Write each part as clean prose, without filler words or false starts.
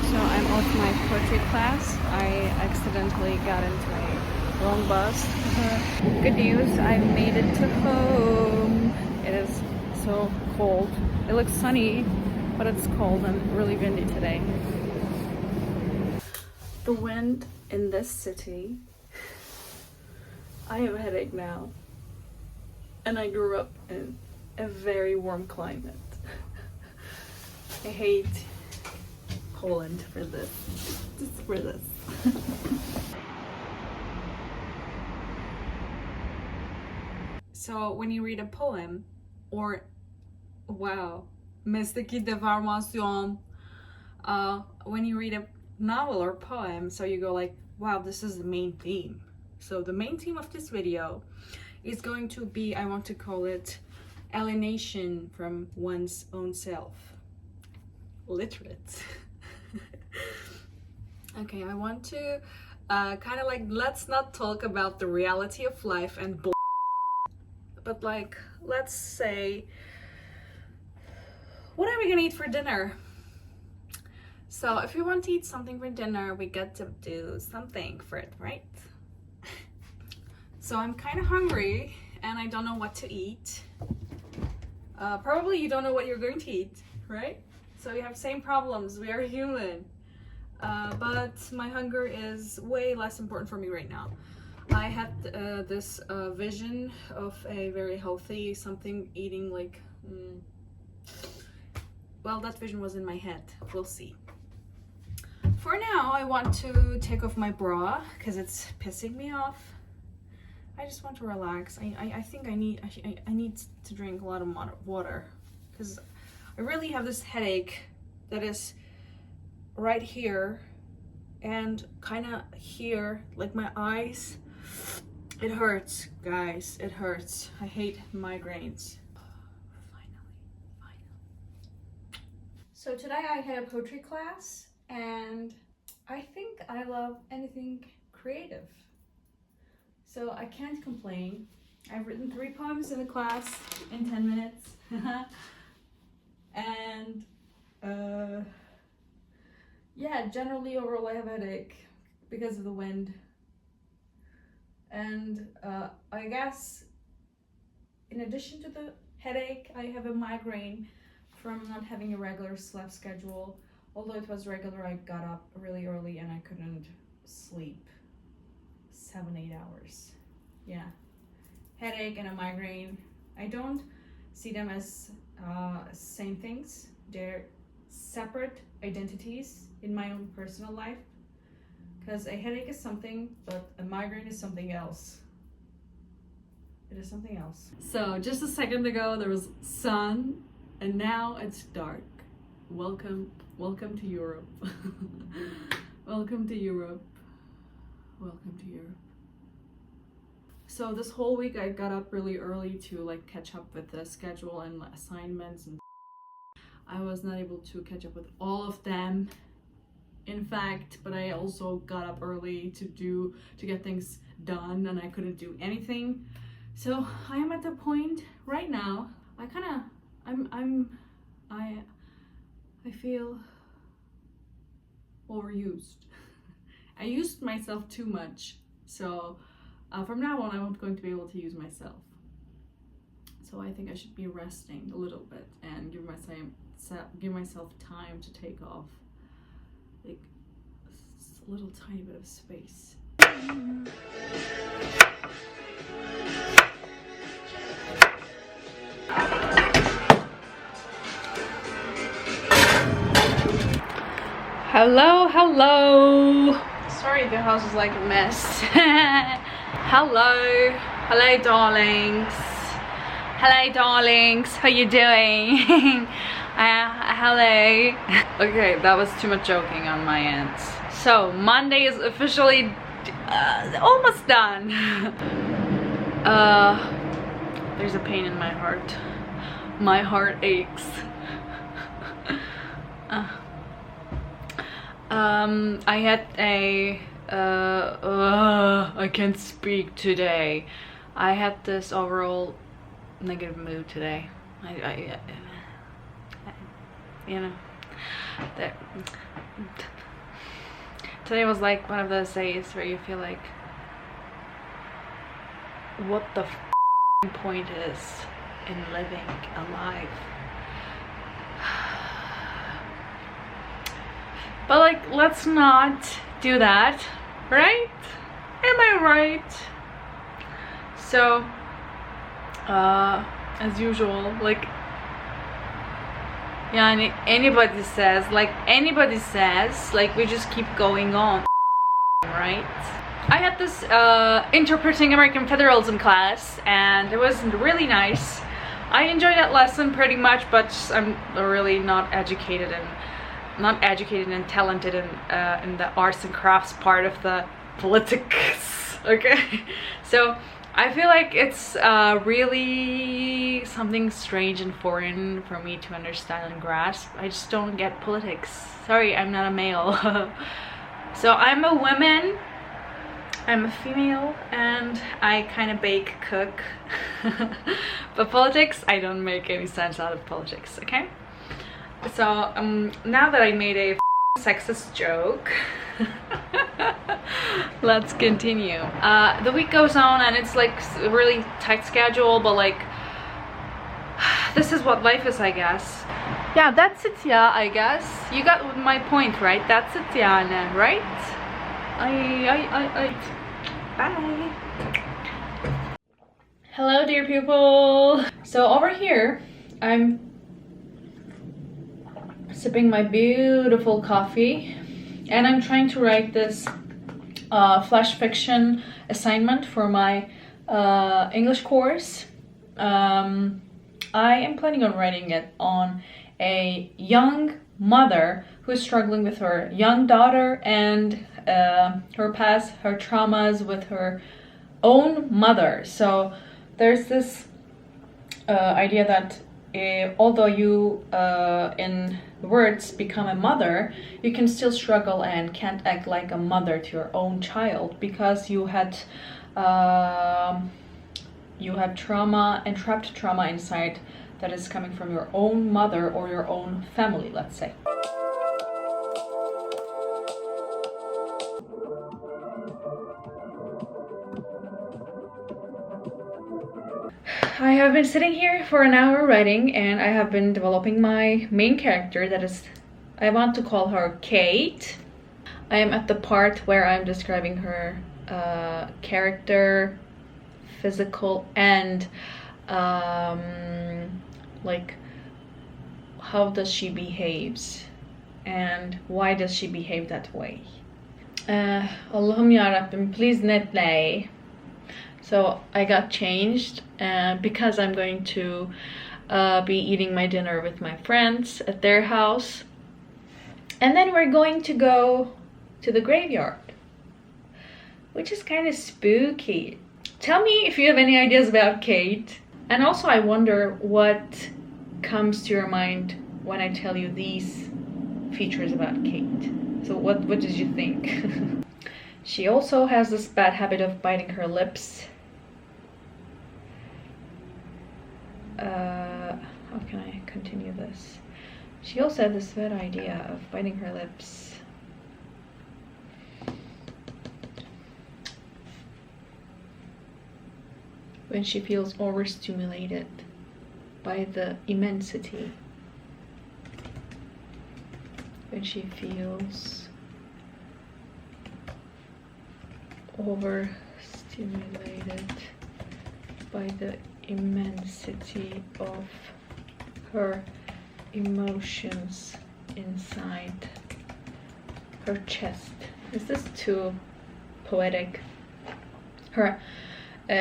So I'm off my poetry class. I accidentally got into a wrong bus. Good news, I've made it to home. It is so cold. It looks sunny, but it's cold and really windy today. The wind in this city. I have a headache now. And I grew up in a very warm climate. I hate Poland for this. Just for this. So when you read a poem, or wow, mesleki deformasyon. When you read a novel or poem, so you go like, wow, this is the main theme. So the main theme of this video is going to be, I want to call it alienation from one's own self. Literate. Okay, I want to kind of like, let's not talk about the reality of life and but like, let's say, what are we gonna eat for dinner? So if we want to eat something for dinner, we got to do something for it, right? So I'm kind of hungry and I don't know what to eat. Probably you don't know what you're going to eat, right? So we have same problems, we are human. But my hunger is way less important for me right now. I had this vision of a very healthy something eating like, well, that vision was in my head, we'll see. For now, I want to take off my bra because it's pissing me off. I just want to relax. I think I need to drink a lot of water because I really have this headache that is right here and kind of here, like my eyes. It hurts, guys. It hurts. I hate migraines. Finally. So today I had a poetry class and I think I love anything creative. So I can't complain. I've written 3 poems in the class in 10 minutes. And yeah, generally overall I have a headache because of the wind. And I guess in addition to the headache, I have a migraine from not having a regular sleep schedule. Although it was regular, I got up really early and I couldn't sleep 7-8 hours. Yeah, headache and a migraine. I don't see them as same things. They're separate identities in my own personal life. Because a headache is something, but a migraine is something else. It is something else. So just a second ago there was sun and now it's dark. Welcome to Europe. Welcome to Europe. Welcome to Europe. So this whole week I got up really early to like catch up with the schedule and assignments, and I was not able to catch up with all of them. In fact, but I also got up early to get things done and I couldn't do anything. So I am at the point right now, I feel overused. I used myself too much. So from now on, I'm not going to be able to use myself. So I think I should be resting a little bit and give myself time to take off like a little tiny bit of space. Hello. Sorry, the house is like a mess. Hello, darlings. Hello, darlings. How you doing? Hello. Okay, that was too much joking on my end. So Monday is officially almost done. There's a pain in my heart. My heart aches. I had a I can't speak today. I had this overall negative mood today. I you know, that Today was like one of those days where you feel like, what the point is in living a life? But like, let's not do that, right? Am I right? So, as usual, like, yeah, anybody says, like, we just keep going on, right? I had this interpreting American federalism class, and it was really nice. I enjoyed that lesson pretty much, but I'm really not educated and talented in the arts and crafts part of the politics. Okay, so I feel like it's really something strange and foreign for me to understand and grasp. I just don't get politics. Sorry, I'm not a male. So I'm a woman, I'm a female, and I kind of bake, cook. But politics, I don't make any sense out of politics, okay? So now that I made a sexist joke, let's continue. The week goes on and it's like a really tight schedule, but like, this is what life is, I guess. Yeah, that's it, yeah, I guess. You got my point, right? That's it, yeah, Anna, right? Bye. Hello, dear people. So over here, I'm sipping my beautiful coffee, and I'm trying to write this flash fiction assignment for my English course. I am planning on writing it on a young mother who is struggling with her young daughter and her past, her traumas with her own mother. So there's this idea that although you in words become a mother, you can still struggle and can't act like a mother to your own child because you had trauma, entrapped trauma inside that is coming from your own mother or your own family, let's say. I have been sitting here for an hour writing, and I have been developing my main character, that is, I want to call her Kate. I am at the part where I'm describing her character, physical, and like how does she behaves and why does she behave that way. Allahum ya Rabbim, please netlay. So I got changed because I'm going to be eating my dinner with my friends at their house, and then we're going to go to the graveyard, which is kind of spooky. Tell me if you have any ideas about Kate, and also I wonder what comes to your mind when I tell you these features about Kate. So what did you think? She also has this bad habit of biting her lips. How can I continue this? She also had this bad idea of biting her lips. When she feels overstimulated by the immensity. When she feels overstimulated by the immensity of her emotions inside her chest. Is this too poetic?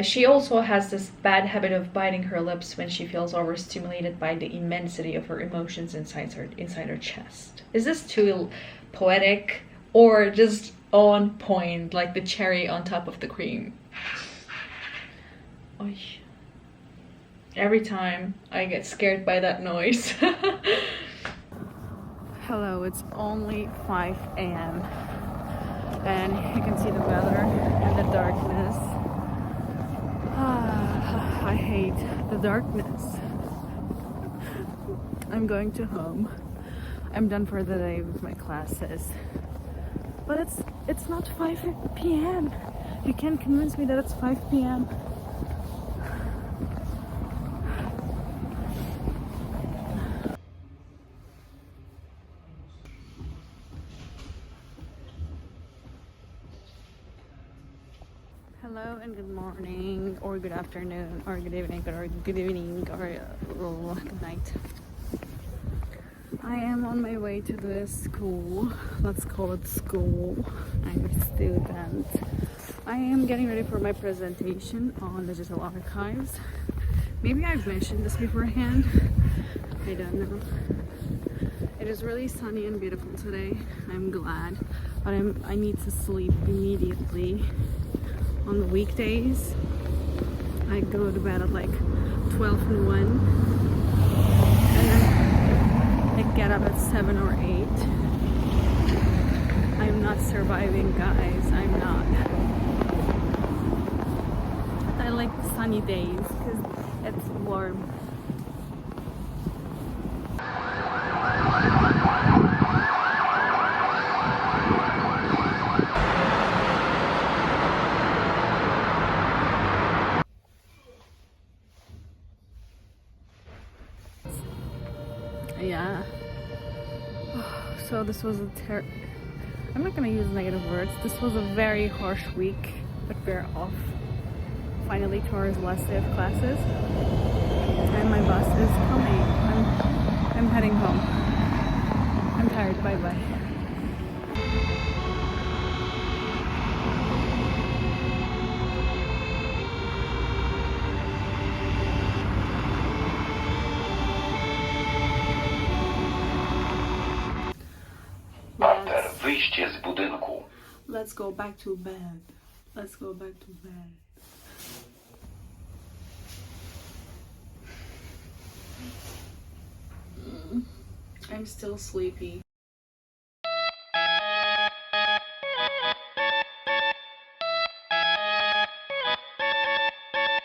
She also has this bad habit of biting her lips when she feels overstimulated by the immensity of her emotions inside her chest. Is this too poetic or just on point, like the cherry on top of the cream? Oy. Every time I get scared by that noise. Hello, it's only 5 a.m. and you can see the weather and the darkness. I hate the darkness. I'm going to home. I'm done for the day with my classes. But it's not 5 p.m. You can't convince me that it's 5 p.m. Hello and good morning, or good afternoon, or good evening, or good evening, or good night. I am on my way to the school. Let's call it school. I'm a student. I am getting ready for my presentation on digital archives. Maybe I've mentioned this beforehand. I don't know. It is really sunny and beautiful today. I'm glad, but I need to sleep immediately. On the weekdays, I go to bed at like 12 and 1, and then I get up at 7 or 8. I'm not surviving, guys. I'm not. I like the sunny days because it's warm. Yeah. So this was I'm not gonna use negative words. This was a very harsh week, but we're off. Finally, tomorrow's last day of classes, and my bus is coming. I'm heading home. I'm tired. Bye bye. Parter, wyjście z budynku. Let's go back to bed. Let's go back to bed. I'm still sleepy.